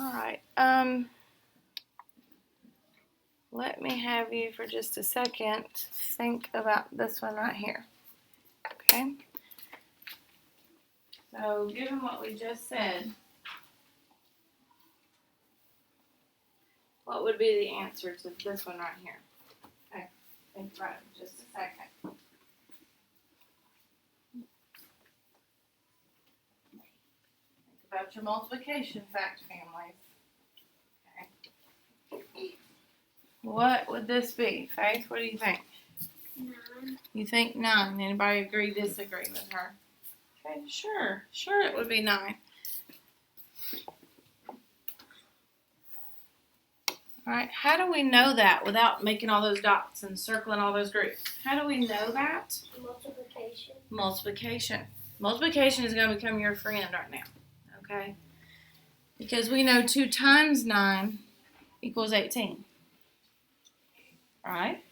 All right. Let me have you for just a second think about this one right here. Okay. So, given what we just said, what would be the answer to this one right here? Okay. Think about it for just a second. Think about your multiplication fact families. Okay. What would this be? Faith, what do you think? 9. You think 9. Anybody agree, disagree with her? Okay, sure it would be 9. All right, how do we know that without making all those dots and circling all those groups? How do we know that? Multiplication. Multiplication. Multiplication is going to become your friend right now, okay? Because we know 2 times 9 equals 18, right?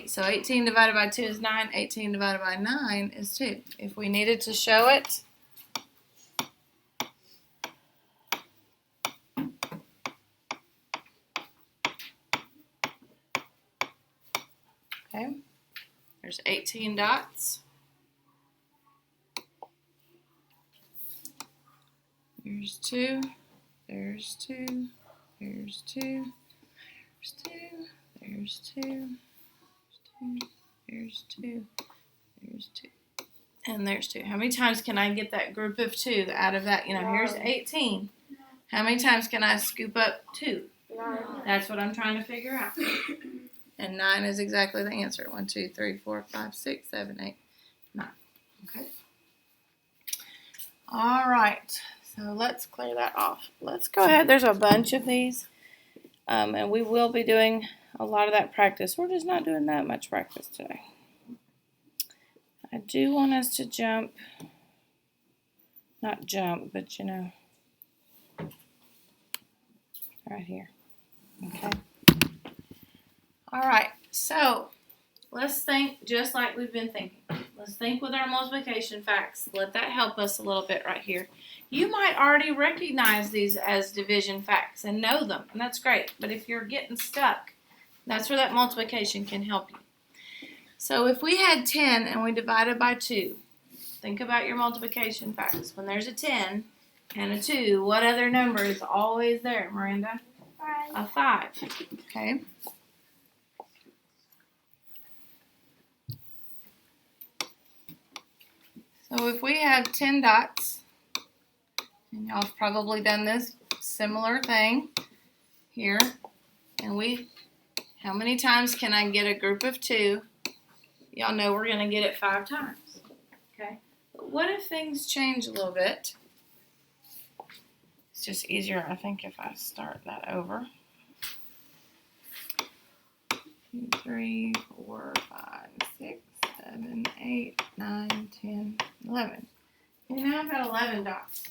So 18 divided by 2 is 9. 18 divided by 9 is 2. If we needed to show it, okay, there's 18 dots. There's 2. There's 2. There's 2. There's 2. There's 2. There's 2. There's 2. And there's 2. How many times can I get that group of 2 out of that? You know, here's 18. How many times can I scoop up 2? 9. That's what I'm trying to figure out. And 9 is exactly the answer. 1, 2, 3, 4, 5, 6, 7, 8, 9. Okay. All right. So let's clear that off. Let's go ahead. There's a bunch of these. And we will be doing a lot of that practice. We're just not doing that much practice today. I do want us to jump. Not jump, but you know. Right here. Okay. All right. So let's think just like we've been thinking. Let's think with our multiplication facts. Let that help us a little bit right here. You might already recognize these as division facts and know them, and that's great. But if you're getting stuck, that's where that multiplication can help you. So if we had 10 and we divided by 2, think about your multiplication facts. When there's a 10 and a 2, what other number is always there, Miranda? 5. A 5. Okay. So if we have 10 dots, and y'all have probably done this similar thing here, and how many times can I get a group of 2? Y'all know we're going to get it 5 times. Okay. But what if things change a little bit? It's just easier, I think, if I start that over. 2, 3, 4, 5, 6, 7, 8, 9, 10, 11. And now I've got 11 dots.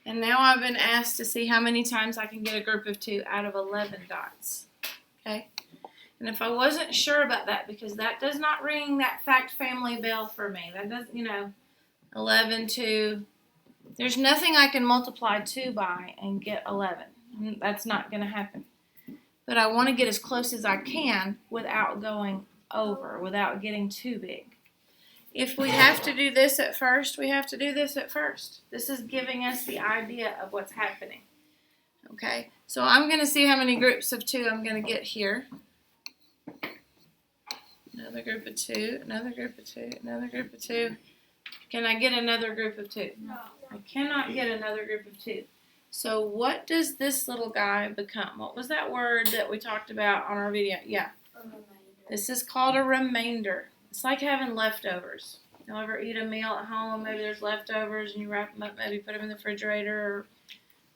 And now I've been asked to see how many times I can get a group of 2 out of 11 dots. Okay? And if I wasn't sure about that, because that does not ring that fact family bell for me. That doesn't, 11, 2. There's nothing I can multiply 2 by and get 11. That's not going to happen. But I want to get as close as I can without going over, without getting too big. If we have to do this at first, we have to do this at first. This is giving us the idea of what's happening. Okay, so I'm going to see how many groups of 2 I'm going to get here. Another group of 2, another group of 2, another group of 2. Can I get another group of 2? No. I cannot get another group of 2. So what does this little guy become? What was that word that we talked about on our video? Yeah. This is called a remainder. It's like having leftovers. You'll ever eat a meal at home, maybe there's leftovers, and you wrap them up, maybe put them in the refrigerator. Or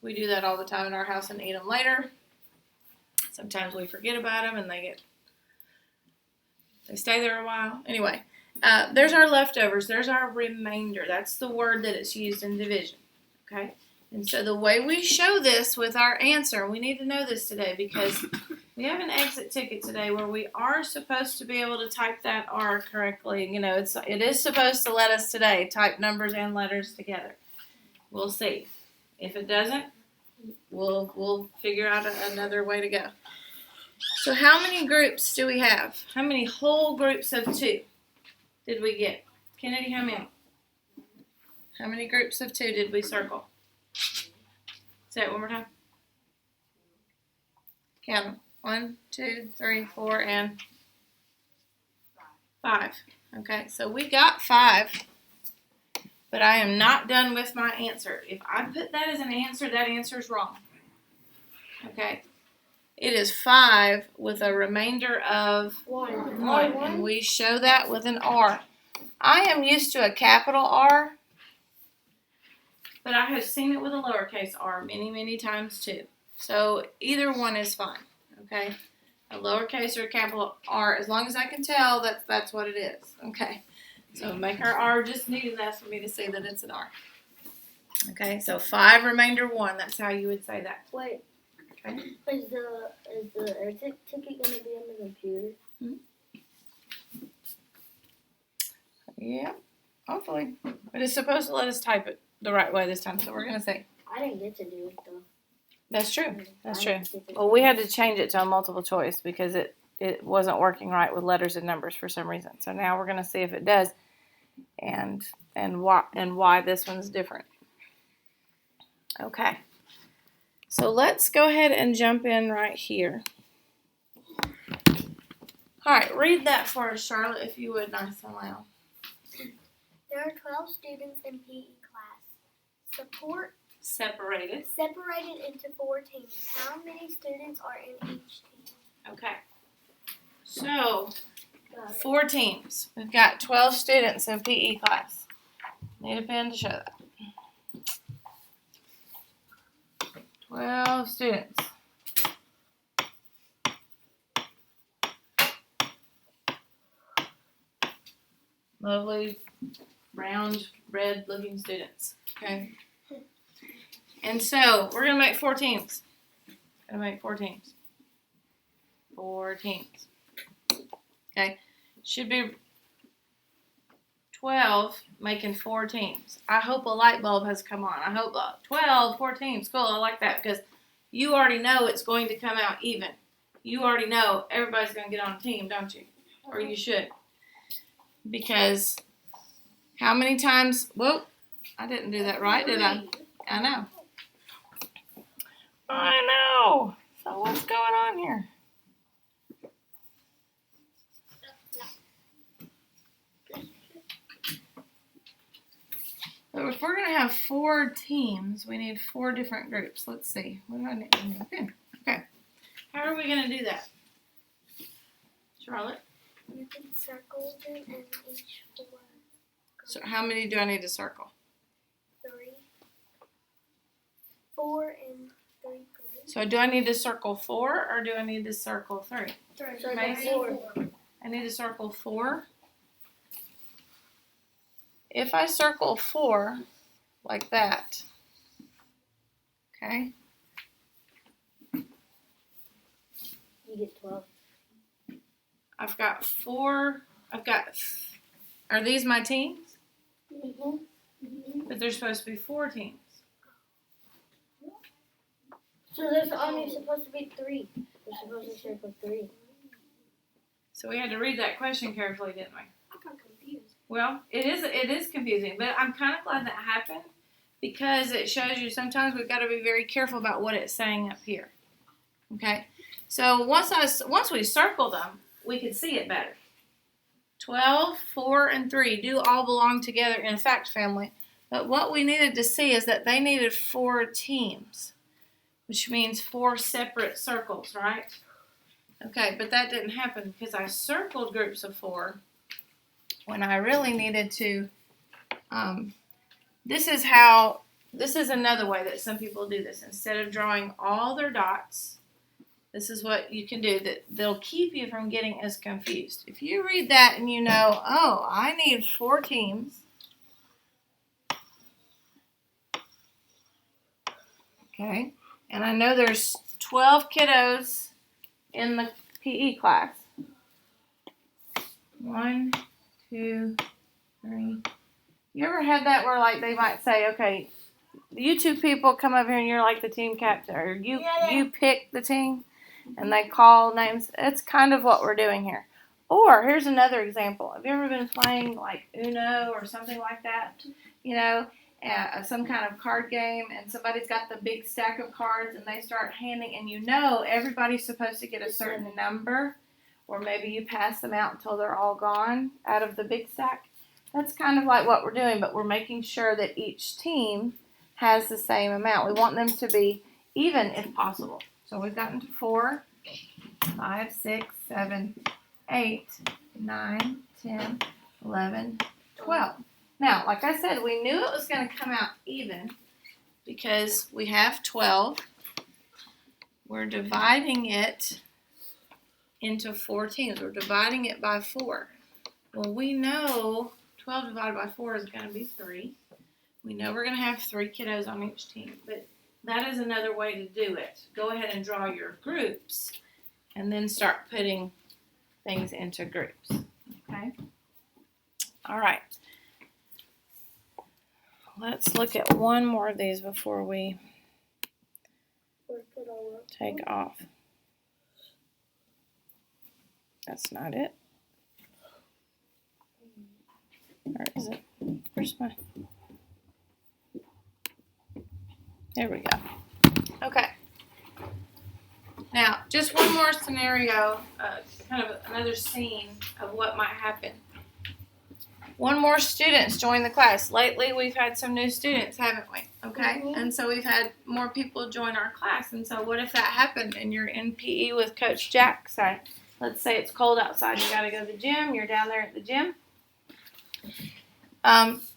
we do that all the time in our house and eat them later. Sometimes we forget about them, and they stay there a while. Anyway, there's our leftovers. There's our remainder. That's the word that it's used in division. Okay? And so the way we show this with our answer, we need to know this today because we have an exit ticket today where we are supposed to be able to type that R correctly. It is supposed to let us today type numbers and letters together. We'll see. If it doesn't, we'll figure out another way to go. So how many groups do we have? How many whole groups of 2 did we get? Kennedy, how many? How many groups of 2 did we circle? Say it one more time. Count them. 1, 2, 3, 4, and 5. Okay, so we got 5, but I am not done with my answer. If I put that as an answer, that answer is wrong. Okay, it is 5 with a remainder of 1, and we show that with an R. I am used to a capital R, but I have seen it with a lowercase r many, many times too. So either one is fine, okay? A lowercase or a capital R, as long as I can tell that's what it is, okay? So make our R just neat enough for me to see that it's an R. Okay, so 5 remainder 1, that's how you would say that. Wait. Okay. Is the air ticket gonna be on the computer? Yeah, hopefully. But it's supposed to let us type it the right way this time, so we're gonna see. I didn't get to do it though. That's true. That's true. Well, we had to change it to a multiple choice because it wasn't working right with letters and numbers for some reason. So now we're gonna see if it does, and why this one's different. Okay. So let's go ahead and jump in right here. All right, read that for us, Charlotte, if you would, nice and loud. There are 12 students in PE class. Separated Separated into 4 teams. How many students are in each team? Okay. So, 4 teams. We've got 12 students in PE class. Need a pen to show that. 12 students. Lovely, round, red-looking students. Okay. And so we're gonna make 4 teams. 4 teams. 4 teams. Okay. Should be 12 making 4 teams. I hope a light bulb has come on. I hope 12, 4 teams. Cool. I like that because you already know it's going to come out even. You already know everybody's going to get on a team, don't you? Or you should. Because how many times? Whoa, I didn't do that right, did I? I know. I know. So what's going on here? So if we're going to have 4 teams, we need 4 different groups. Let's see. What do I need? Okay. How are we going to do that? Charlotte? You can circle them in each 4. So how many do I need to circle? 3. 4 and 3 groups. So do I need to circle 4 or do I need to circle 3? Circle 4. I need to circle 4. If I circle 4 like that, okay, You get 12. I've got 4, are these my teams? Mm-hmm. But there's supposed to be 4 teams. So there's only supposed to be 3. We're supposed to circle 3. So we had to read that question carefully, didn't we? I got confused. Well, it is confusing, but I'm kind of glad that happened because it shows you sometimes we've got to be very careful about what it's saying up here. Okay, so once we circle them, we can see it better. 12, 4, and 3 do all belong together in a fact family, but what we needed to see is that they needed 4 teams, which means 4 separate circles, right? Okay, but that didn't happen because I circled groups of 4 when I really needed to. This is another way that some people do this. Instead of drawing all their dots, this is what you can do that they'll keep you from getting as confused. If you read that and you know, oh, I need 4 teams. Okay, and I know there's 12 kiddos in the PE class. 1, 2, 3. You ever had that where like they might say, okay, you two people come over here and you're like the team captain, or Yeah. you pick the team, and they call names. It's kind of what we're doing here. Or here's another example. Have you ever been playing like Uno or something like that? You know, some kind of card game, and somebody's got the big stack of cards, and they start handing, and you know everybody's supposed to get a certain number, or maybe you pass them out until they're all gone out of the big stack. That's kind of like what we're doing, but we're making sure that each team has the same amount. We want them to be even if possible. So we've gotten to 4, 5, 6, 7, 8, 9, 10, 11, 12. Now, like I said, we knew it was going to come out even because we have 12. We're dividing it into 4 teams. We're dividing it by 4. Well, we know 12 divided by 4 is going to be 3. We know we're going to have 3 kiddos on each team, but that is another way to do it. Go ahead and draw your groups and then start putting things into groups. Okay? All right. Let's look at one more of these before we take off. That's not it. Or is it? Where's my... There we go. Okay. Now, just one more scenario, kind of another scene of what might happen. One more students join the class. Lately, we've had some new students, haven't we? Okay? Mhm. And so we've had more people join our class. And so what if that happened and you're in PE with Coach Jack? So let's say it's cold outside. You got to go to the gym. You're down there at the gym.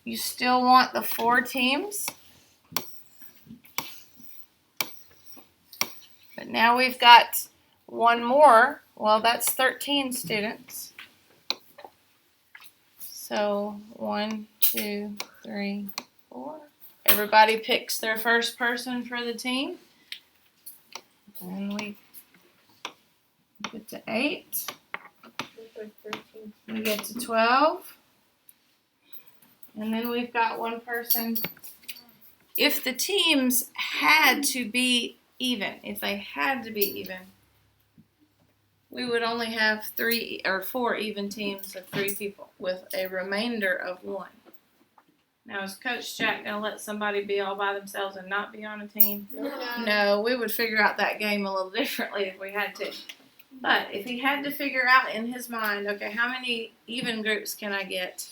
You still want the 4 teams. But now we've got one more. Well, that's 13 students. So 1, 2, 3, 4. Everybody picks their first person for the team. And we get to 8. We get to 12. And then we've got one person. If the teams had to be even, if they had to be even, we would only have 3 or 4 even teams of 3 people with a remainder of 1. Now, is Coach Jack going to let somebody be all by themselves and not be on a team? No, we would figure out that game a little differently if we had to. But if he had to figure out in his mind, okay, how many even groups can I get?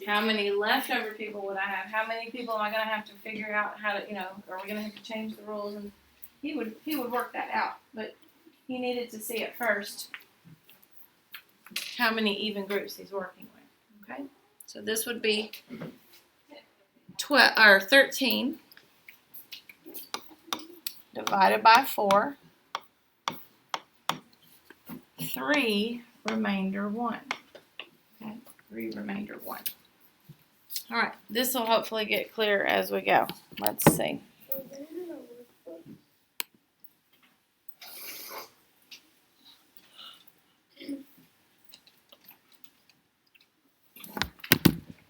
How many leftover people would I have? How many people am I going to have to figure out how to, are we going to have to change the rules? And he would work that out, but he needed to see at first how many even groups he's working with. Okay, so this would be 13 divided by 4. 3 remainder 1. Okay, 3 remainder 1. All right, this will hopefully get clear as we go. Let's see.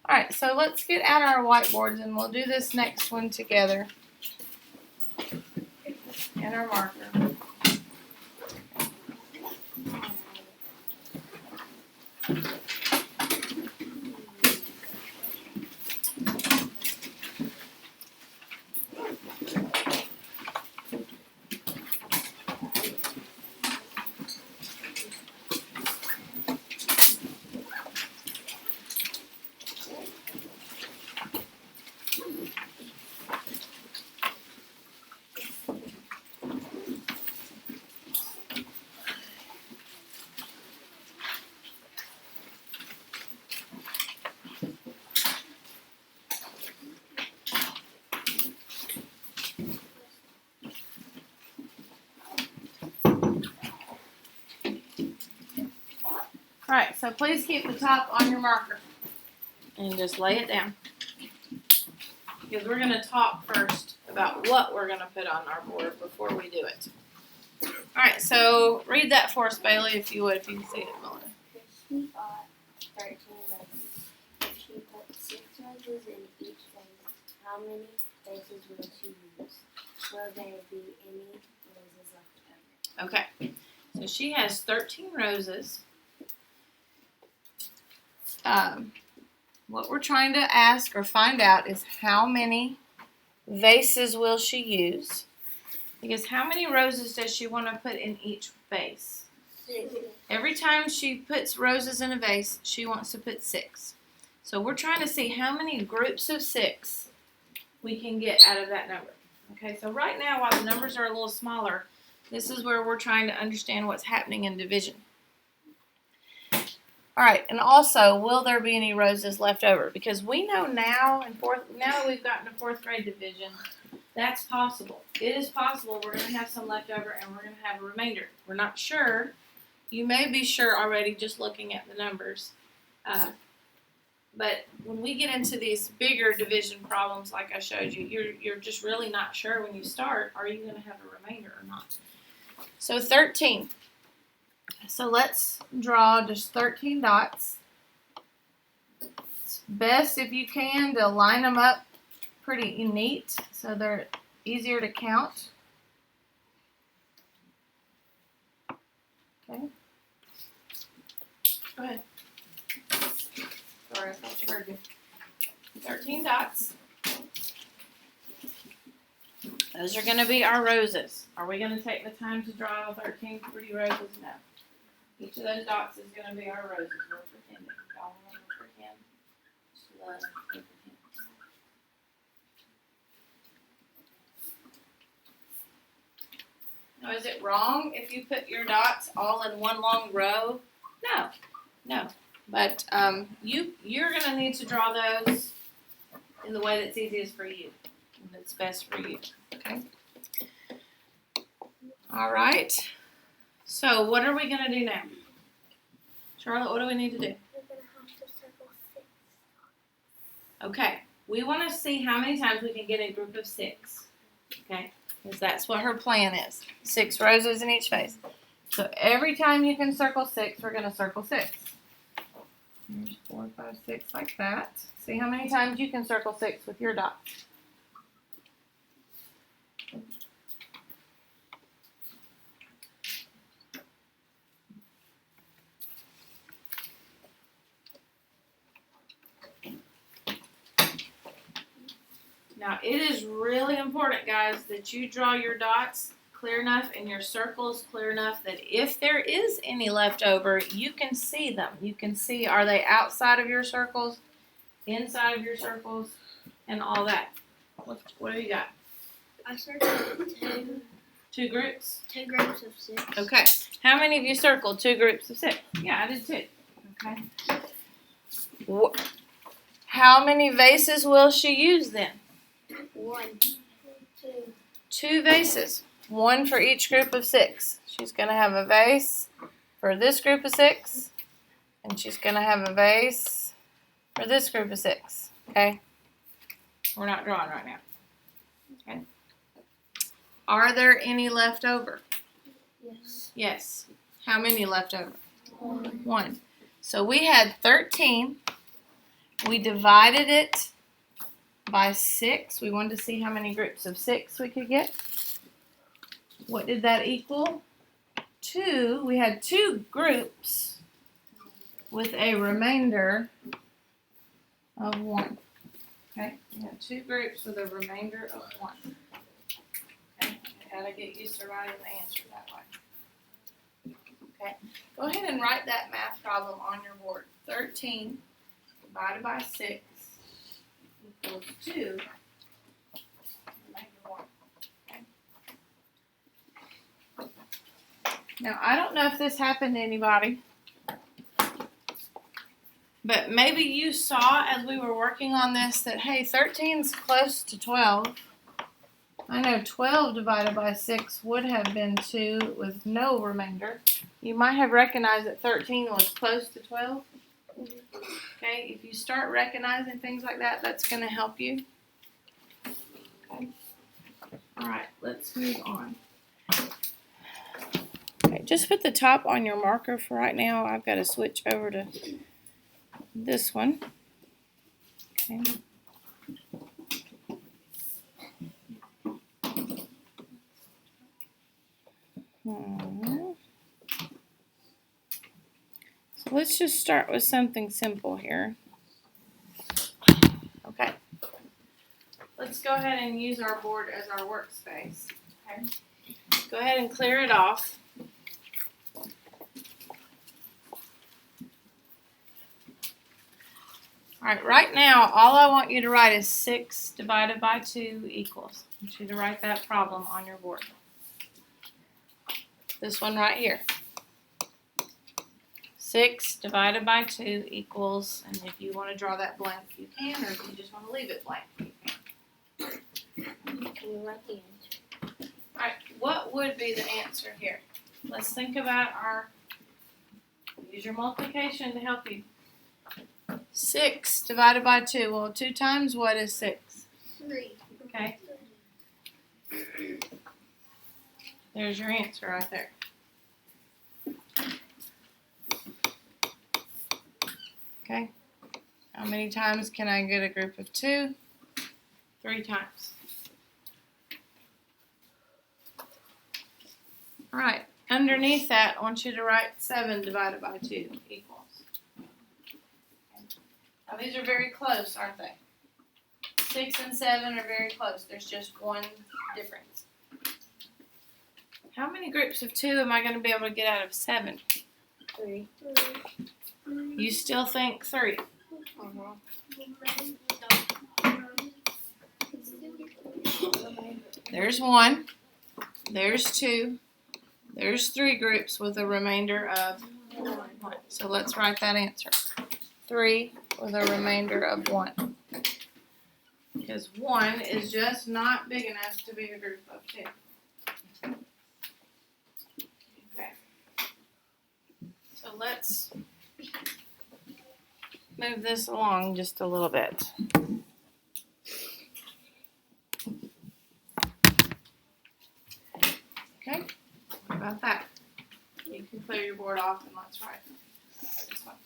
All right, so let's get out our whiteboards and we'll do this next one together. And our marker. All right, so please keep the top on your marker and just lay it down. Because we're going to talk first about what we're going to put on our board before we do it. All right, so read that for us, Bailey, if you would, if you can see it, Melanie. She bought 13 roses. She put 6 roses in each vase, how many vases will she use? Will there be any roses left over? Okay. So she has 13 roses. What we're trying to ask or find out is how many vases will she use? Because how many roses does she want to put in each vase? 6. Every time she puts roses in a vase, she wants to put 6. So we're trying to see how many groups of 6 we can get out of that number. Okay, so right now, while the numbers are a little smaller, this is where we're trying to understand what's happening in division. All right, and also, will there be any roses left over? Because we know now that we've gotten to 4th grade division, that's possible. It is possible we're going to have some left over and we're going to have a remainder. We're not sure. You may be sure already just looking at the numbers. But when we get into these bigger division problems like I showed you, you're just really not sure when you start, are you going to have a remainder or not? So 13. So let's draw just 13 dots. It's best if you can to line them up pretty neat so they're easier to count. Okay. Go ahead. Sorry, I thought you heard me. 13 dots. Those are going to be our roses. Are we going to take the time to draw 13 pretty roses? No. Each of those dots is going to be our roses. We're pretending. Y'all want to pretend? Just love to pretend. Now, is it wrong if you put your dots all in one long row? No. No. But you're going to need to draw those in the way that's easiest for you and that's best for you. Okay? All right. So what are we going to do now? Charlotte, what do we need to do? We're going to have to circle 6. Okay. We want to see how many times we can get a group of 6. Okay? Because that's what her plan is. 6 roses in each vase. So every time you can circle 6, we're going to circle 6. There's 4, 5, 6 like that. See how many times you can circle 6 with your dots. Now, it is really important, guys, that you draw your dots clear enough and your circles clear enough that if there is any left over, you can see them. You can see, are they outside of your circles, inside of your circles, and all that. What have you got? I circled 2 groups? 2 groups of 6. Okay. How many of you circled 2 groups of 6? Yeah, I did too. Okay. How many vases will she use then? 1, 2. 2 vases. 1 for each group of 6. She's going to have a vase for this group of 6. And she's going to have a vase for this group of 6. Okay? We're not drawing right now. Okay? Are there any left over? Yes. Yes. How many left over? 1. 1. So we had 13. We divided it by 6. We wanted to see how many groups of 6 we could get. What did that equal? 2. We had 2 groups with a remainder of 1. Okay, we had 2 groups with a remainder of 1. Okay, I gotta get used to writing the answer that way. Okay, go ahead and write that math problem on your board. 13 divided by 6 equals 2. Remainder 1. Okay. Now, I don't know if this happened to anybody, but maybe you saw as we were working on this that, hey, 13 is close to 12. I know 12 divided by 6 would have been 2 with no remainder. You might have recognized that 13 was close to 12. Okay, if you start recognizing things like that, that's going to help you. Okay. All right, let's move on. Okay, just put the top on your marker for right now. I've got to switch over to this one. Okay. So let's just start with something simple here. Okay. Let's go ahead and use our board as our workspace. Okay. Go ahead and clear it off. Alright, right now, all I want you to write is 6 divided by 2 equals. I want you to write that problem on your board. This one right here. 6 divided by 2 equals, and if you want to draw that blank, you can, or if you just want to leave it blank, you can. Can you write the answer? Alright, what would be the answer here? Let's think about use your multiplication to help you. 6 divided by 2. Well, 2 times what is 6? 3. Okay. There's your answer right there. Okay. How many times can I get a group of 2? 3 times. Alright. Underneath that, I want you to write 7 divided by 2 equals. Now these are very close, aren't they? 6 and 7 are very close. There's just one difference. How many groups of 2 am I going to be able to get out of 7? 3. You still think 3? There's 1. There's 2. There's 3 groups with a remainder of 1. So let's write that answer. 3 with a remainder of 1. Because 1 is just not big enough to be a group of 2. Okay. So let's move this along just a little bit. Okay, what about that? You can clear your board off and let's write this one.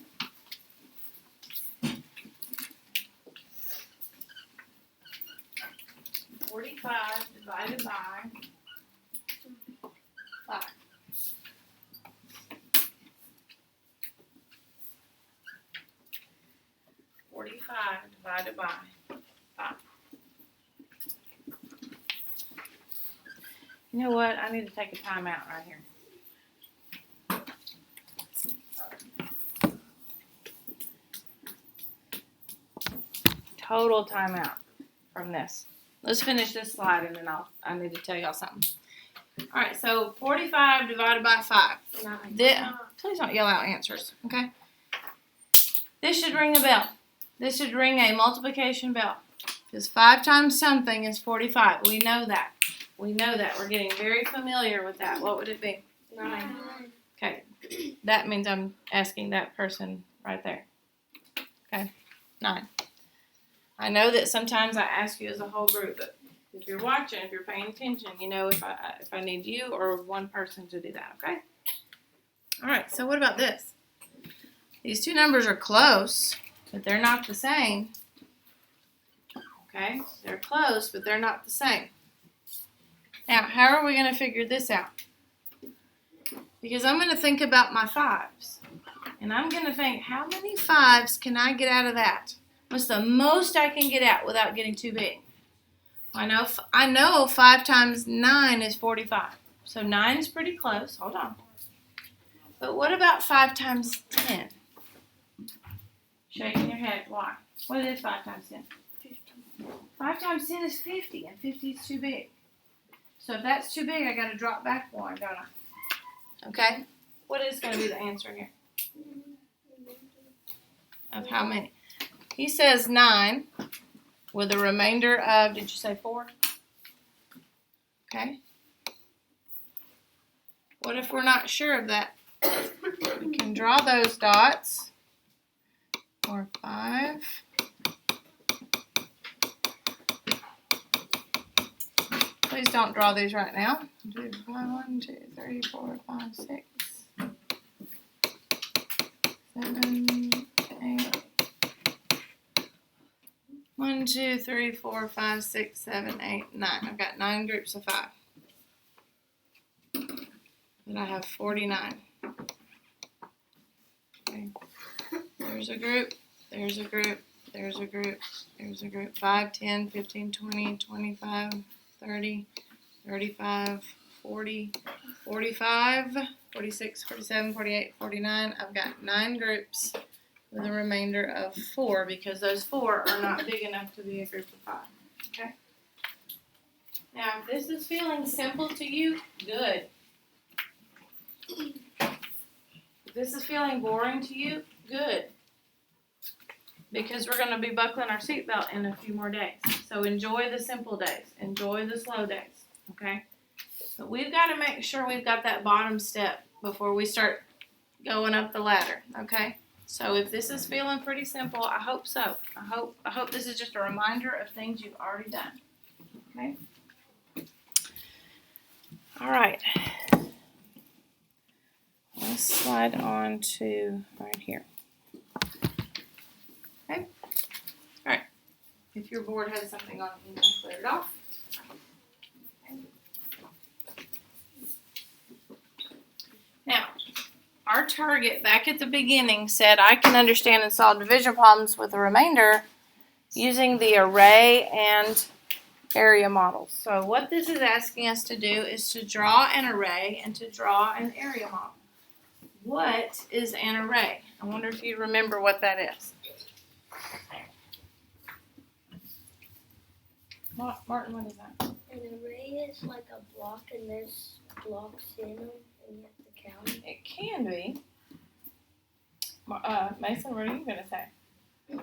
$45 divided by 5. Divided by 5. You know what? I need to take a time out right here. Total timeout from this. Let's finish this slide and then I need to tell y'all something. Alright, so 45 divided by 5. Please don't yell out answers, okay? This should ring a bell. This should ring a multiplication bell. Because 5 times something is 45. We know that. We know that. We're getting very familiar with that. What would it be? 9. Okay. That means I'm asking that person right there. Okay. 9. I know that sometimes I ask you as a whole group, but if you're watching, if you're paying attention, you know if I need you or one person to do that, okay? All right, so what about this? These two numbers are close, but they're not the same. Okay, they're close, but they're not the same. Now, how are we going to figure this out? Because I'm going to think about my 5s. And I'm going to think, how many 5s can I get out of that? What's the most I can get out without getting too big? I know 5 times 9 is 45. So 9 is pretty close. Hold on. But what about 5 times 10? Shaking your head. Why? What is 5 times 10? 50. 5 times 10 is 50, and 50 is too big. So if that's too big, I got to drop back 1, don't I? Okay? What is going to be the answer here? Of how many? He says 9 with a remainder of, did you say 4? Okay. What if we're not sure of that? We can draw those dots. 4, 5. Please don't draw these right now. 1, 2, 3, 4, 5, 6, 7, 8. 1, 2, 3, 4, 5, 6, 7, 8, 9. I've got 9 groups of 5. I have 49. Okay. There's a group, there's a group, there's a group, there's a group. 5, 10, 15, 20, 25, 30, 35, 40, 45, 46, 47, 48, 49. I've got 9 groups with a remainder of 4 because those 4 are not big enough to be a group of 5. Okay? Now, if this is feeling simple to you, good. If this is feeling boring to you, good. Because we're going to be buckling our seatbelt in a few more days. So enjoy the simple days. Enjoy the slow days. Okay? But we've got to make sure we've got that bottom step before we start going up the ladder. Okay? So if this is feeling pretty simple, I hope so. I hope this is just a reminder of things you've already done. Okay? All right. Let's slide on to right here. Okay? All right. If your board has something on it, you can clear it off. Okay. Now, our target back at the beginning said I can understand and solve division problems with a remainder using the array and area models. So what this is asking us to do is to draw an array and to draw an area model. What is an array? I wonder if you remember what that is. Martin, what is that? An array is like a block and there's blocks in them and you have to count them. It can be. Mason, what are you going to say? An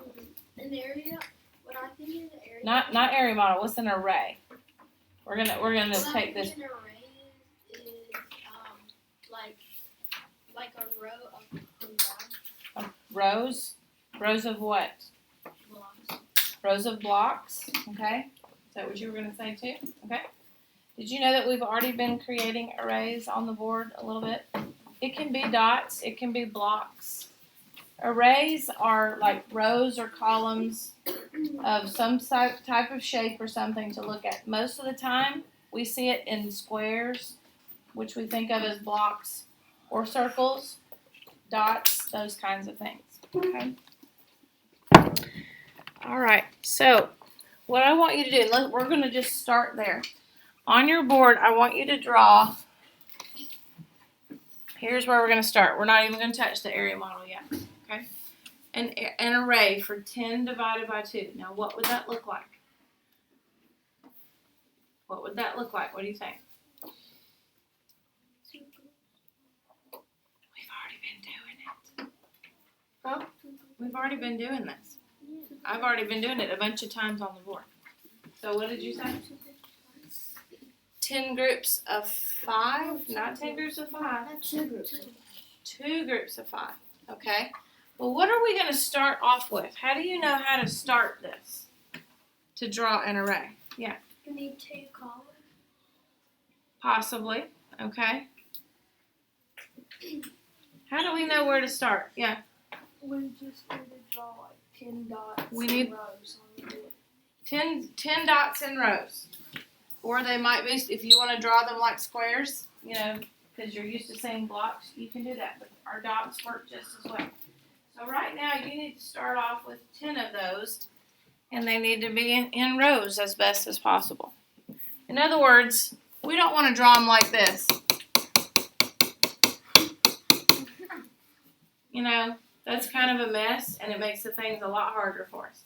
area, what I think is an area. Not area model. What's an array? We're gonna take this. An array is like a row of Rows. Rows of what? blocks. Rows of blocks. Okay. Is that what you were going to say too? Okay. Did you know that we've already been creating arrays on the board a little bit? It can be dots. It can be blocks. Arrays are like rows or columns of some type of shape or something to look at. Most of the time, we see it in squares, which we think of as blocks, or circles, dots, those kinds of things. Okay. All right. So, what I want you to do, we're going to just start there. On your board, I want you to draw. Here's where we're going to start. We're not even going to touch the area model yet. Okay? An array for 10 divided by 2. Now, what would that look like? What would that look like? What do you think? We've already been doing it. Huh? We've already been doing this. I've already been doing it a bunch of times on the board. So what did you say? 10 groups of 5? Not 10 groups of 5. 2 groups. 2 groups of 5. Okay. Well, what are we going to start off with? How do you know how to start this? To draw an array. Yeah. You need 2 columns. Possibly. Okay. How do we know where to start? Yeah. We just need to draw like 10 dots We need rows on the board. 10 dots in rows. Or they might be, if you want to draw them like squares, you know, because you're used to seeing blocks, you can do that. But our dots work just as well. So right now you need to start off with 10 of those, and they need to be in rows as best as possible. In other words, we don't want to draw them like this. You know, that's kind of a mess, and it makes the things a lot harder for us.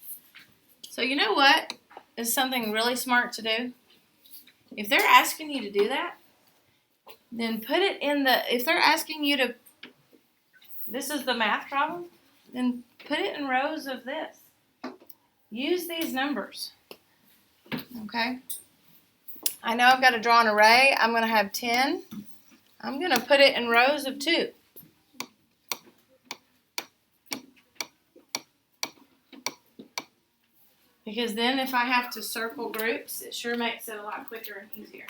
So you know what is something really smart to do? If they're asking you to do that, then put it in if they're asking you to, this is the math problem, then put it in rows of this. Use these numbers. Okay? I know I've got to draw an array. I'm going to have 10. I'm going to put it in rows of 2. Because then if I have to circle groups, it sure makes it a lot quicker and easier.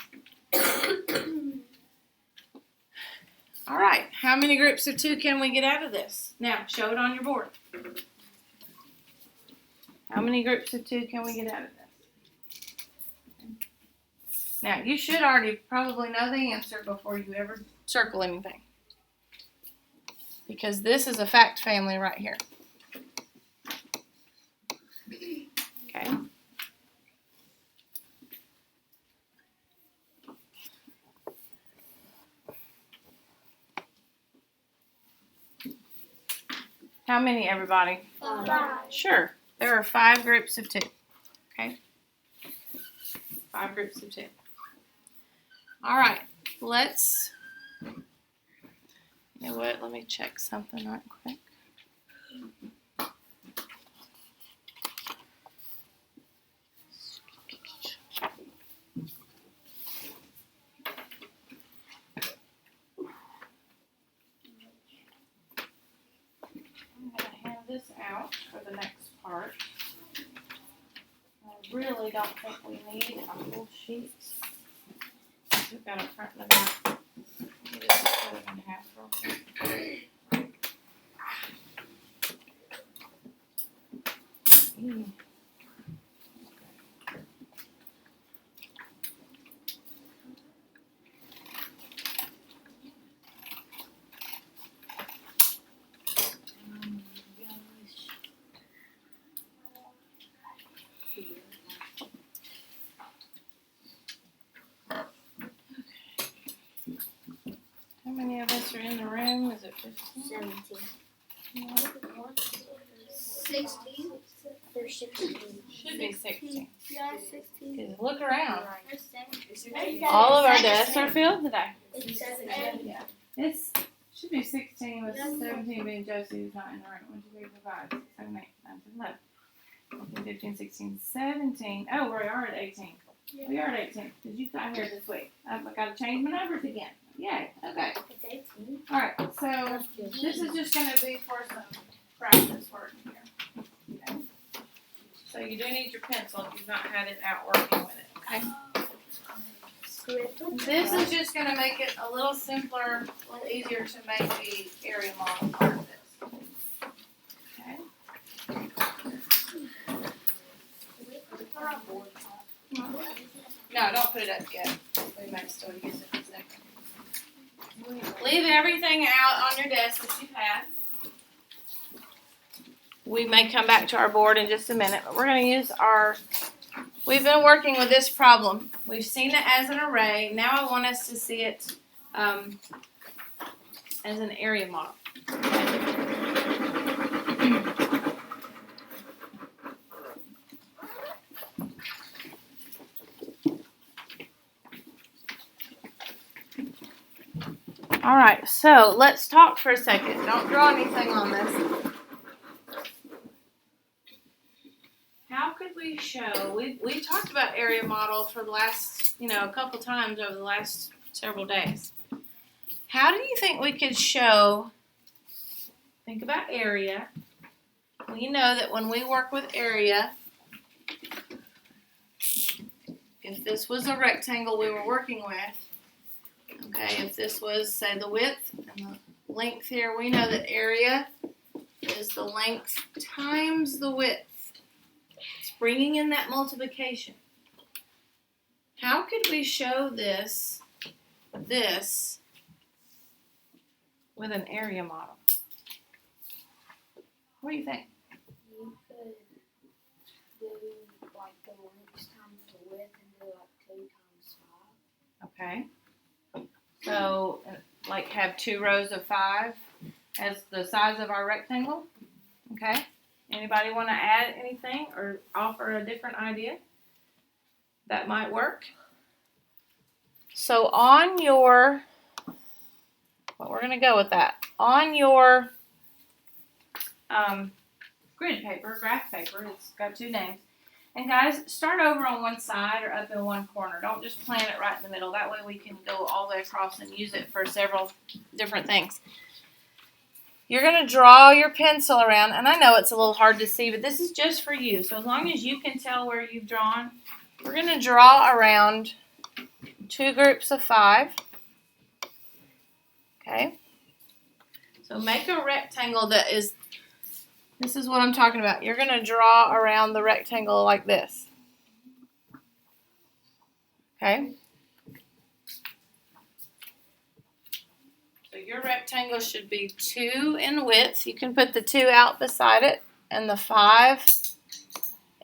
All right, how many groups of 2 can we get out of this? Now, show it on your board. How many groups of 2 can we get out of this? Now, you should already probably know the answer before you ever circle anything. Because this is a fact family right here. Okay. How many, everybody? 5. Sure. There are 5 groups of 2. Okay? 5 groups of 2. All right. Let's, you know what? Let me check something right quick. I'm going to hand this out for the next part. I really don't think we need a whole sheet. We've got a front and a back. Let me just cut it in half real quick. How many of us are in the room? Is it 15? 17. No. 16. There's 16. Should be 16. Yeah, 16. Because look around. There's 17. All of our desks are filled today. It's 17. Yeah. It's should be 16 with 17 being Josie who's not in the room. 1, 2, 3, 4, 5, 6, 7, 8, 9, 10, 11. 14, 15, 16, 17. Oh, we are at 18. Yeah. We are at 18. Because you got here this week. I've got to change my numbers again. Yay. Okay. It's 18. All right. So this is just going to be for some practice work here. Okay. So you do need your pencil if you've not had it out working with it. Okay. This is just going to make it a little simpler, a little easier to make the area model part of this. Okay. No, don't put it up yet. We may still use it in a second. Leave everything out on your desk that you've had. We may come back to our board in just a minute, but we're going to use our, we've been working with this problem. We've seen it as an array. Now I want us to see it as an area model. All right, so let's talk for a second. Don't draw anything on this. How could we show, we've talked about area model for the last, a couple times over the last several days. How do you think we could show, think about area. We know that when we work with area, if this was a rectangle we were working with, okay, if this was, say, the width and the length here, we know that area is the length times the width. It's bringing in that multiplication. How could we show this with an area model? What do you think? You could do like the length times the width and do like 2 times 5. Okay. So, like have 2 rows of 5 as the size of our rectangle. Okay. Anybody want to add anything or offer a different idea that might work? So on your, we're going to go with that. On your grid paper, graph paper, it's got 2 names. And guys, start over on one side or up in one corner. Don't just plant it right in the middle. That way we can go all the way across and use it for several different things. You're going to draw your pencil around, and I know it's a little hard to see, but this is just for you. So as long as you can tell where you've drawn, we're going to draw around 2 groups of 5. Okay. So make a rectangle that is, this is what I'm talking about. You're going to draw around the rectangle like this. Okay. your rectangle should be 2 in width. You can put the 2 out beside it and the 5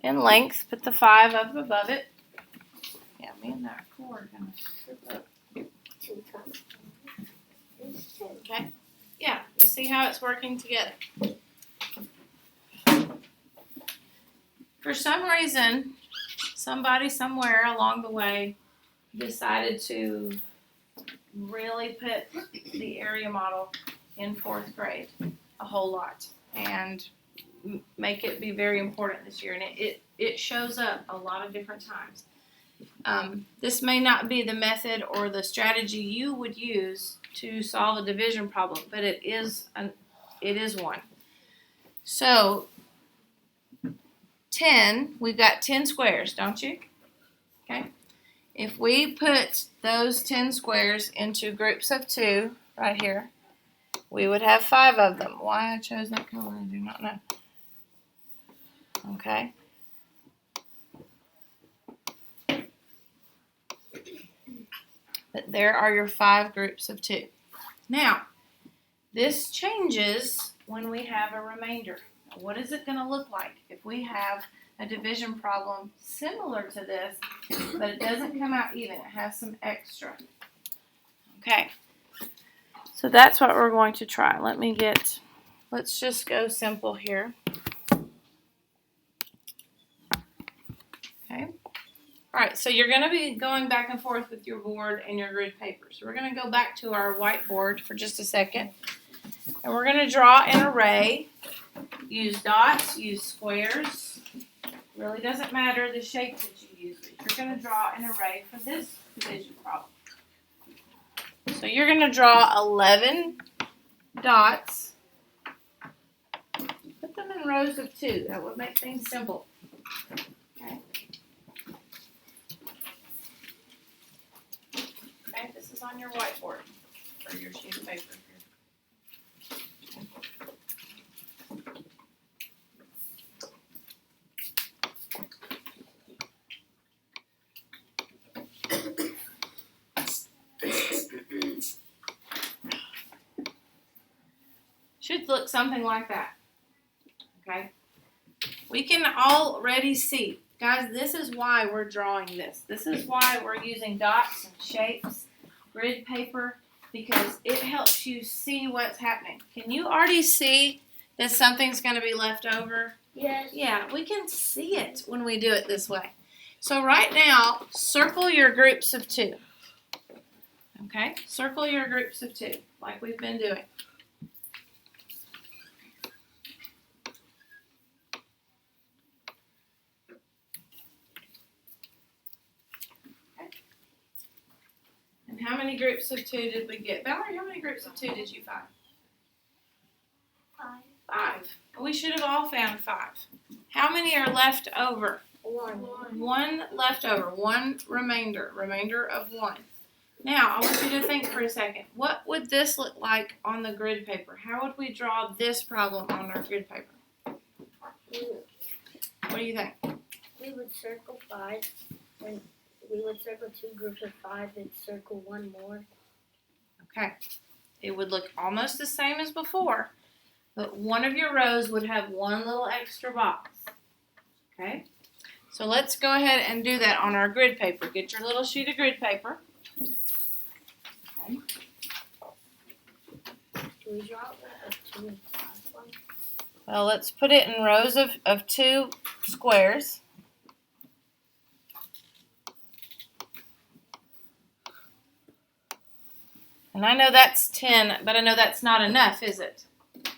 in length. Put the 5 up above it. Yeah, me and that cord are going to trip up. Okay. Yeah, you see how it's working together. For some reason, somebody somewhere along the way decided to really put the area model in 4th grade a whole lot and make it be very important this year. And it shows up a lot of different times. This may not be the method or the strategy you would use to solve a division problem, but it is one. So 10, we've got 10 squares, don't you? Okay. If we put those 10 squares into groups of 2 right here, we would have 5 of them. Why I chose that color, I do not know. Okay. But there are your 5 groups of 2. Now, this changes when we have a remainder. What is it going to look like if we have a division problem similar to this, but it doesn't come out even? It has some extra. Okay. So that's what we're going to try. Let's just go simple here. Okay. All right, so you're going to be going back and forth with your board and your grid paper. So we're going to go back to our whiteboard for just a second. And we're going to draw an array. Use dots, use squares. Really doesn't matter the shape that you use. You're going to draw an array for this division problem. So you're going to draw 11 dots. Put them in rows of 2. That would make things simple. Okay. Okay, this is on your whiteboard or your sheet of paper. Should look something like that. Okay? We can already see. Guys, this is why we're drawing this. This is why we're using dots and shapes, grid paper, because it helps you see what's happening. Can you already see that something's going to be left over? Yes. Yeah, we can see it when we do it this way. So right now, circle your groups of 2. Okay? Circle your groups of 2, like we've been doing. And how many groups of 2 did we get? Valerie, how many groups of 2 did you find? 5. 5. We should have all found 5. How many are left over? 1. 1 left over. 1 remainder. Remainder of 1. Now, I want you to think for a second. What would this look like on the grid paper? How would we draw this problem on our grid paper? What do you think? We would circle 5, and we would circle 2 groups of 5 and circle 1 more. Okay. It would look almost the same as before, but one of your rows would have 1 little extra box. Okay? So let's go ahead and do that on our grid paper. Get your little sheet of grid paper. Okay. Do we draw a 2 and 5 one? Well, let's put it in rows of 2 squares. And I know that's 10, but I know that's not enough, is it?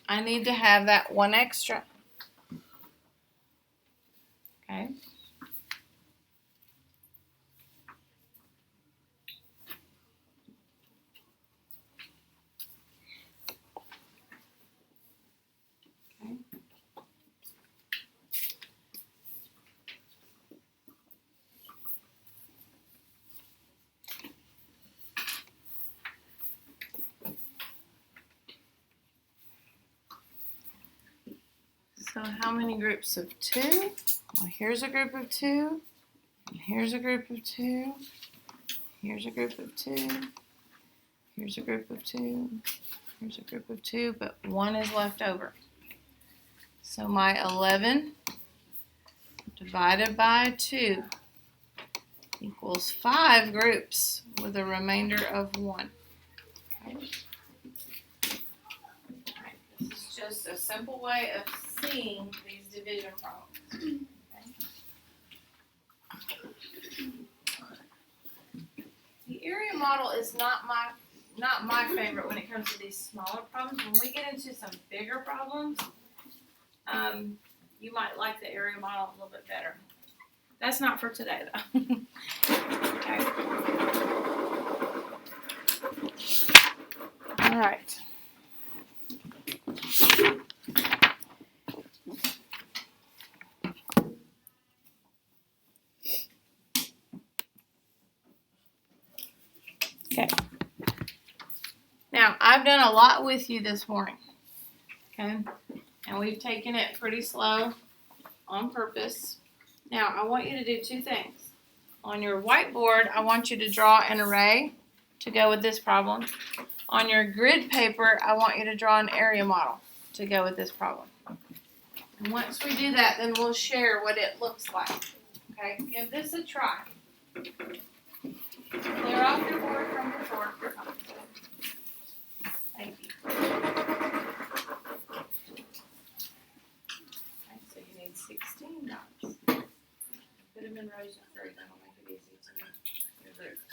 I need to have that 1 extra. Okay. Okay. So how many groups of 2? Well, here's a group of 2. And here's a group of 2. Here's a group of 2. Here's a group of 2. Here's a group of 2, but 1 is left over. So my 11 divided by 2 equals 5 groups with a remainder of 1. Okay. Right. This is just a simple way of seeing these division problems. The area model is not my favorite when it comes to these smaller problems. When we get into some bigger problems, you might like the area model a little bit better. That's not for today, though. Okay. All right. Okay. Now, I've done a lot with you this morning. Okay. And we've taken it pretty slow on purpose. Now, I want you to do 2 things. On your whiteboard, I want you to draw an array to go with this problem. On your grid paper, I want you to draw an area model to go with this problem. And once we do that, then we'll share what it looks like. Okay, give this a try. Clear off your board from before. Thank you. Okay, so you need 16 dots. Put them in rows of 3. That'll make it easy to make your groups.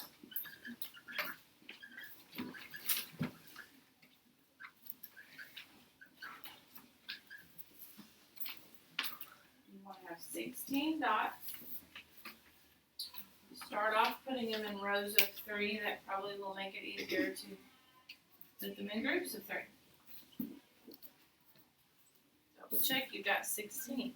You want to have 16 dots. Start off putting them in rows of 3. That probably will make it easier to put them in groups of 3. Double check, you've got 16.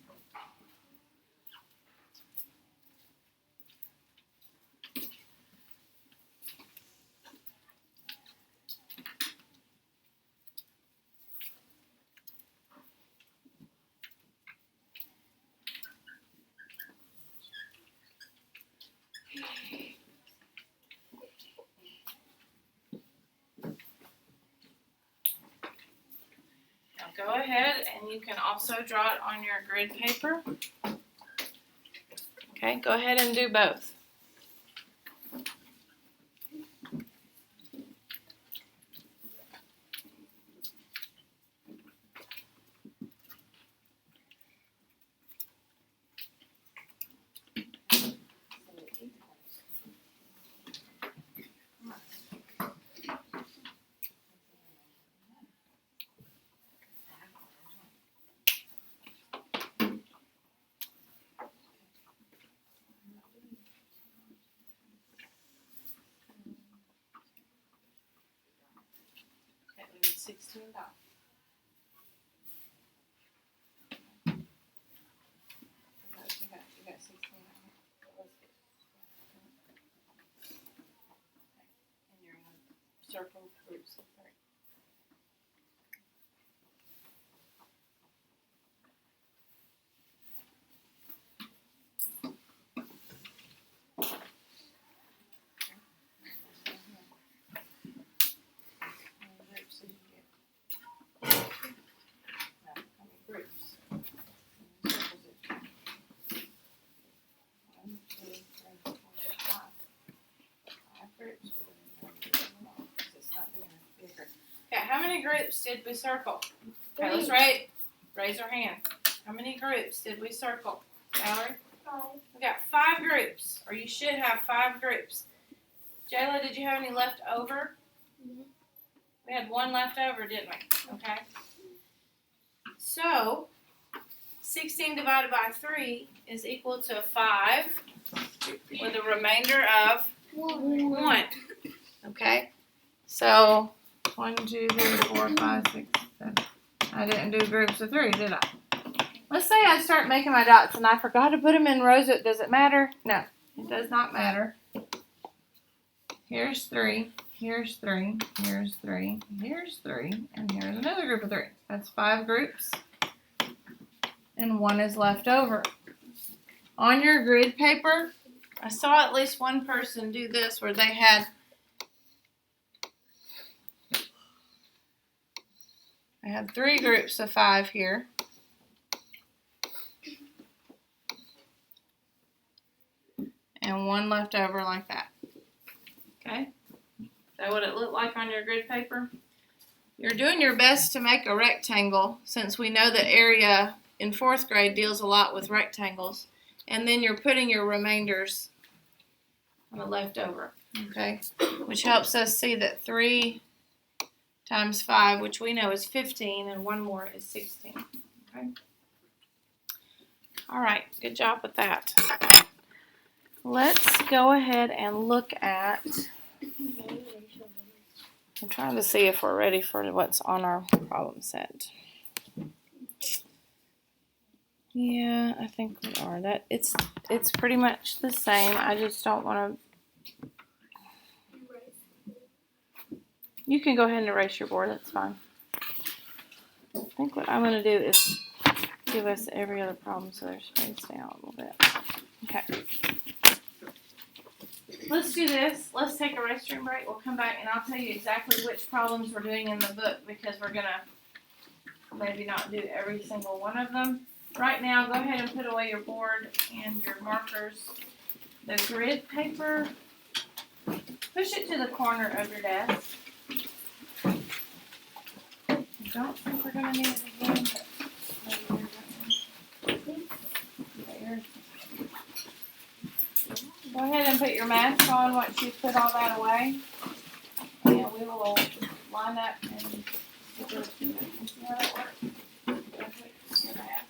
Go ahead and you can also draw it on your grid paper. Okay, go ahead and do both. Okay, we need 16 dots. You got 16 dots. And you're in a circle groups of 3. Okay, how many groups did we circle? Okay, let's raise our hand. How many groups did we circle? Valerie? 5. We got 5 groups, or you should have 5 groups. Jayla, did you have any left over? Mm-hmm. We had 1 left over, didn't we? Okay. So, 16 divided by 3 is equal to 5 with a remainder of 1. Okay. So, 1, 2, 3, 4, 5, 6, 7. I didn't do groups of 3, did I? Let's say I start making my dots and I forgot to put them in rows. Does it matter? No, it does not matter. Here's 3, here's 3, here's 3, here's 3, and here's another group of 3. That's 5 groups. And 1 is left over. On your grid paper, I saw at least one person do this where they had I had 3 groups of 5 here. And 1 left over like that. Okay? Is that what it looked like on your grid paper? You're doing your best to make a rectangle, since we know that area in 4th grade deals a lot with rectangles. And then you're putting your remainders on the leftover. Okay? Which helps us see that 3 times 5, which we know is 15, and 1 more is 16. Okay? All right, good job with that. Let's go ahead and look at, I'm trying to see if we're ready for what's on our problem set. Yeah, I think we are. It's pretty much the same. I just don't want to. You can go ahead and erase your board. That's fine. I think what I'm going to do is give us every other problem so they're spaced out a little bit. Okay. Let's do this. Let's take a restroom break. We'll come back and I'll tell you exactly which problems we're doing in the book, because we're going to maybe not do every single one of them. Right now, go ahead and put away your board and your markers. The grid paper, push it to the corner of your desk. I don't think we're going to need it again, but go ahead and put your mask on once you put all that away, and we will line up and see how that works. Your mask.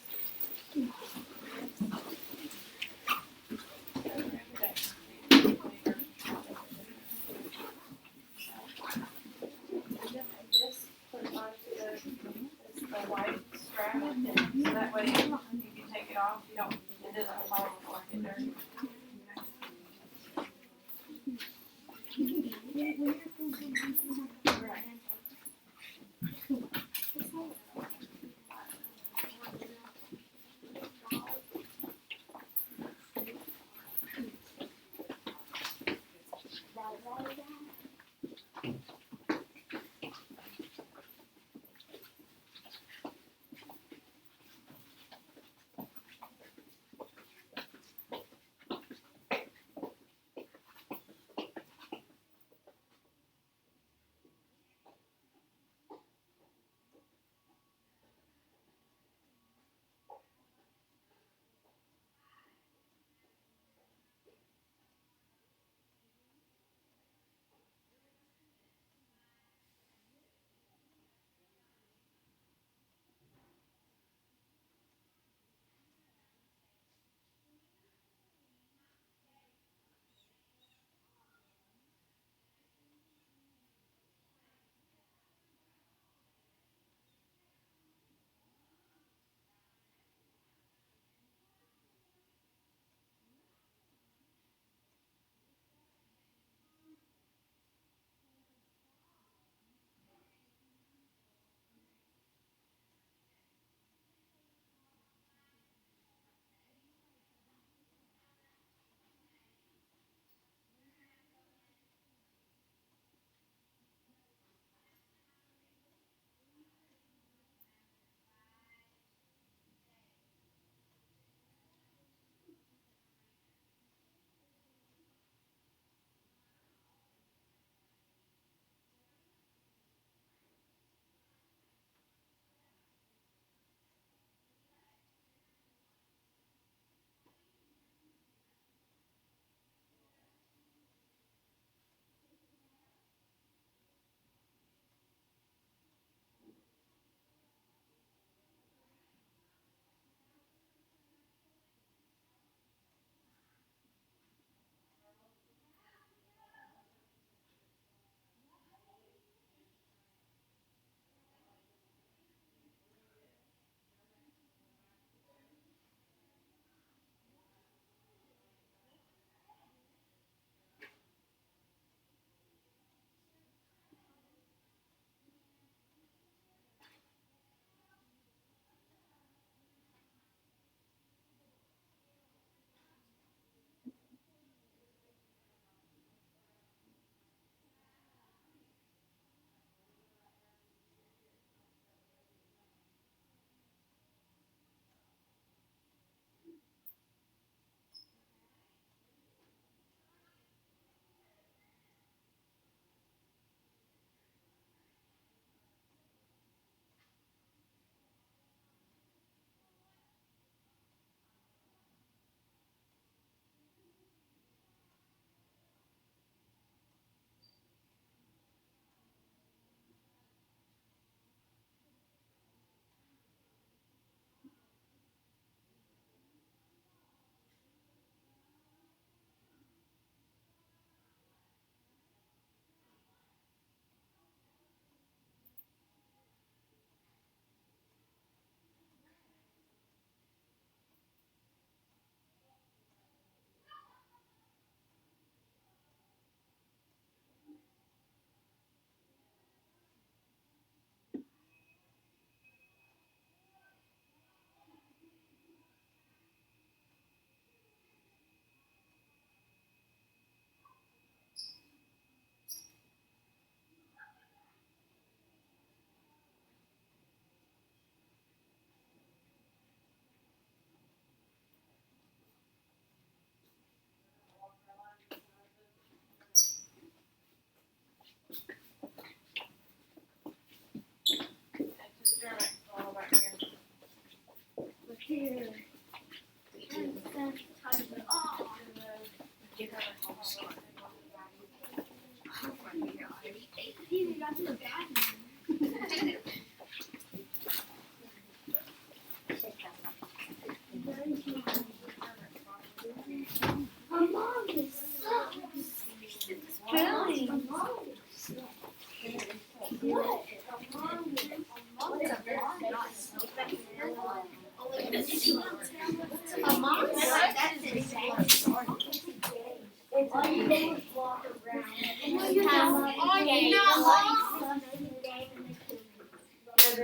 This put it onto the white strap, so that way you can take it off. You don't. It doesn't fall like it dirty.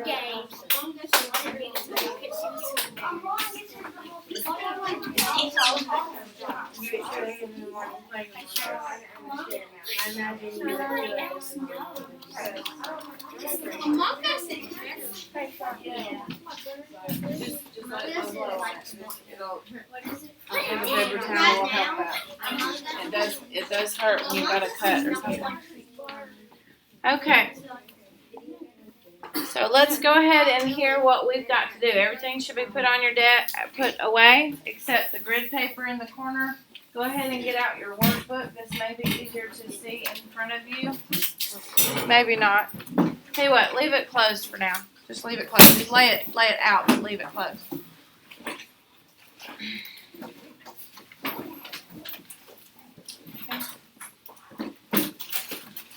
games. Just let it blow on it. It'll, and the paper towel will help that. It does hurt when you got a cut or something. Okay. So let's go ahead and hear what we've got to do. Everything should be put on your desk, put away, except the grid paper in the corner. Go ahead and get out your workbook. This may be easier to see in front of you. Maybe not. Tell you what, leave it closed for now. Just leave it closed. Just lay it out, but leave it closed.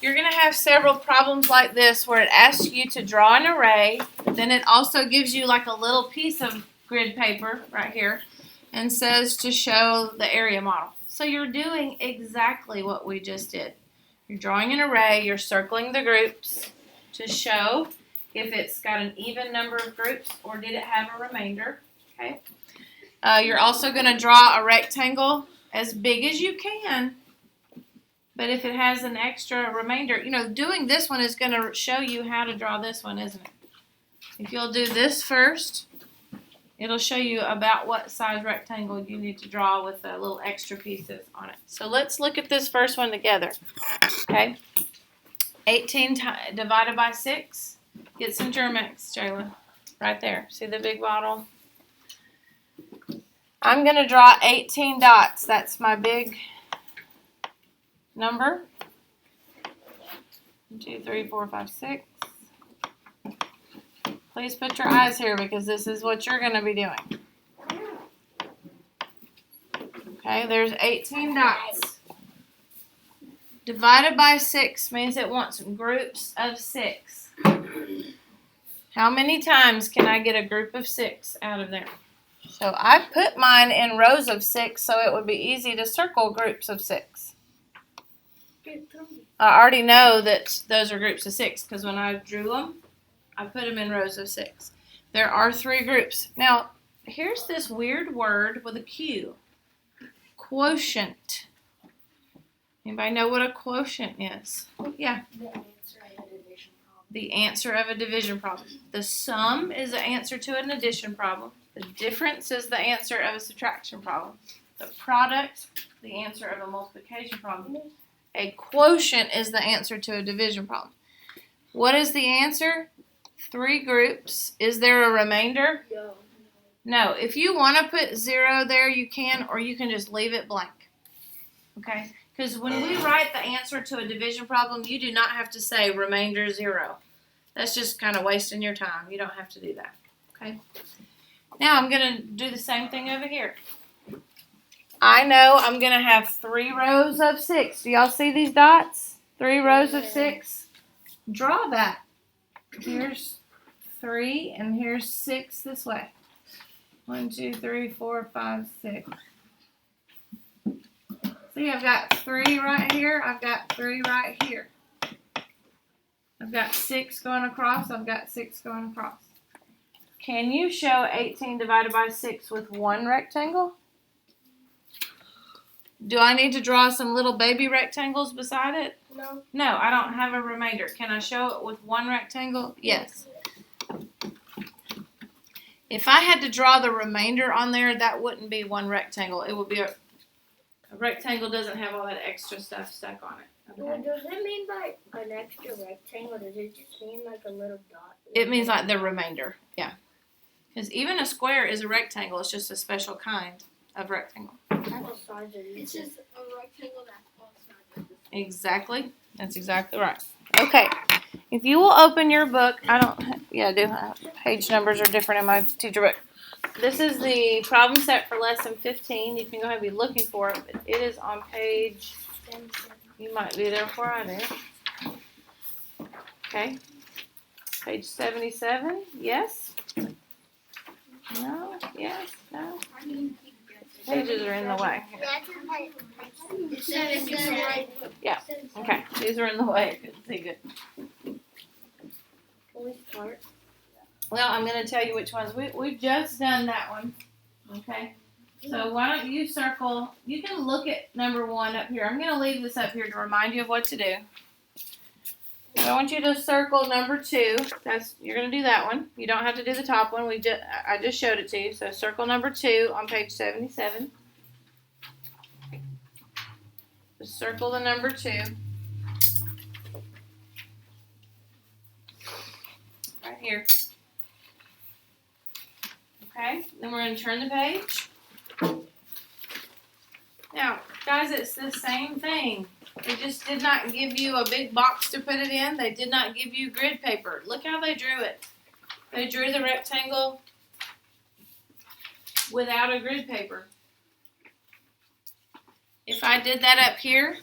You're going to have several problems like this where it asks you to draw an array. Then it also gives you like a little piece of grid paper right here and says to show the area model. So you're doing exactly what we just did. You're drawing an array. You're circling the groups to show if it's got an even number of groups or did it have a remainder. Okay. You're also going to draw a rectangle as big as you can. But if it has an extra remainder, doing this one is going to show you how to draw this one, isn't it? If you'll do this first, it'll show you about what size rectangle you need to draw with the little extra pieces on it. So let's look at this first one together. Okay. 18 divided by 6. Get some Germex, Jayla. Right there. See the big bottle? I'm going to draw 18 dots. That's my big number. 1, 2, 3, 4, 5, 6. Please put your eyes here because this is what you're going to be doing. Okay, there's 18 dots. Divided by 6 means it wants groups of 6. How many times can I get a group of 6 out of there? So I put mine in rows of 6 so it would be easy to circle groups of 6. I already know that those are groups of 6 because when I drew them, I put them in rows of 6. There are 3 groups. Now, here's this weird word with a Q. Quotient. Anybody know what a quotient is? Yeah. The answer of a division problem. The sum is the answer to an addition problem. The difference is the answer of a subtraction problem. The product, the answer of a multiplication problem. A quotient is the answer to a division problem. What is the answer? 3 groups. Is there a remainder? No. If you want to put 0 there, you can, or you can just leave it blank. Okay? Because when we write the answer to a division problem, you do not have to say remainder 0. That's just kind of wasting your time. You don't have to do that. Okay? Now I'm going to do the same thing over here. I know I'm going to have 3 rows of 6. Do y'all see these dots? 3 rows of 6. Draw that. Here's 3 and here's 6 this way. 1, 2, 3, 4, 5, 6. See, I've got 3 right here. I've got 3 right here. I've got 6 going across. I've got 6 going across. Can you show 18 divided by 6 with 1 rectangle? Do I need to draw some little baby rectangles beside it? No. No, I don't have a remainder. Can I show it with 1 rectangle? Yes. If I had to draw the remainder on there, that wouldn't be 1 rectangle. It would be a rectangle doesn't have all that extra stuff stuck on it. Okay? Well, does it mean like an extra rectangle? Does it just mean like a little dot? It means like the remainder, yeah. Because even a square is a rectangle. It's just a special kind of rectangle. What size are these? It's just a rectangle that's both sides. Exactly. That's exactly right. Okay. If you will open your book, I do. Page numbers are different in my teacher book. This is the problem set for lesson 15. You can go ahead and be looking for it, but it is on page, you might be there before I do. Okay. Page 77. Yes? No? Yes? No? Pages are in the way. Yeah. Okay. These are in the way. I couldn't see good. Can we start? Well, I'm going to tell you which ones. We've just done that one. Okay. So why don't you circle, you can look at number 1 up here. I'm going to leave this up here to remind you of what to do. So I want you to circle number 2. You're going to do that one. You don't have to do the top one. I just showed it to you. So circle number 2 on page 77. Just circle the number 2. Right here. Okay, then we're going to turn the page. Now, guys, it's the same thing. They just did not give you a big box to put it in. They did not give you grid paper. Look how they drew it. They drew the rectangle without a grid paper. If I did that up here,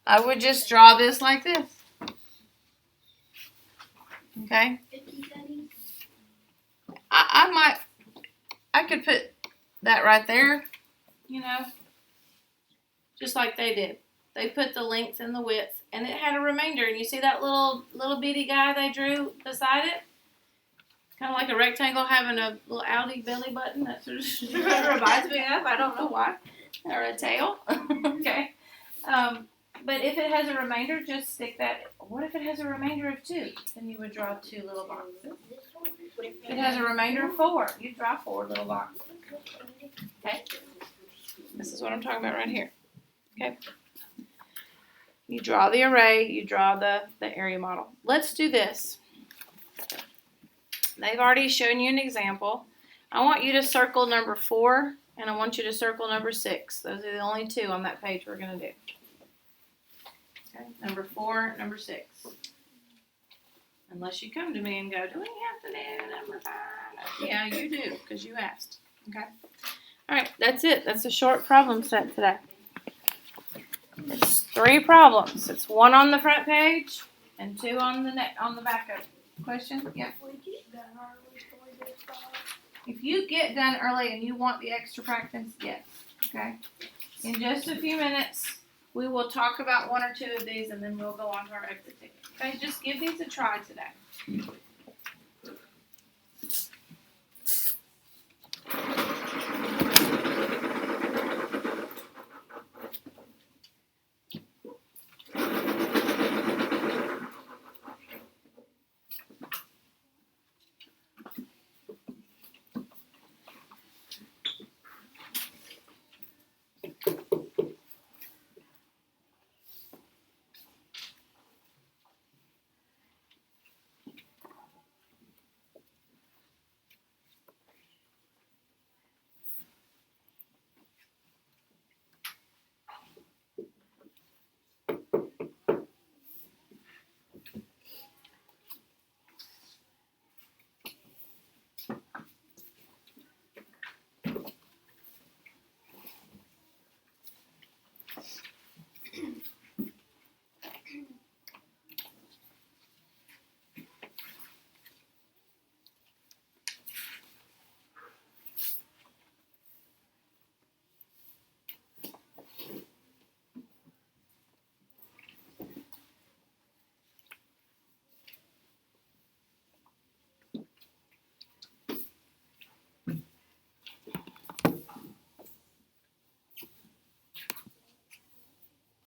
I would just draw this like this. Okay? I could put that right there, you know, just like they did. They put the length and the width, and it had a remainder. And you see that little bitty guy they drew beside it? Kind of like a rectangle having a little Audi belly button. That's what it reminds me of. I don't know why. Or a tail. Okay. But if it has a remainder, just stick that. What if it has a remainder of 2? Then you would draw 2 little boxes. If it has a remainder of 4, you draw 4 little boxes. Okay? This is what I'm talking about right here. Okay? You draw the array, you draw the area model. Let's do this. They've already shown you an example. I want you to circle number 4, and I want you to circle number 6. Those are the only 2 on that page we're going to do. Okay, number 4, number 6. Unless you come to me and go, do we have to do number 5? Yeah, you do, because you asked. Okay. All right, that's it. That's a short problem set today. It's 3 problems. It's 1 on the front page and 2 on the back of it. Question? Yeah. If you get done early and you want the extra practice, yes. Okay. In just a few minutes, we will talk about 1 or 2 of these, and then we'll go on to our exit ticket. Okay, just give these a try today.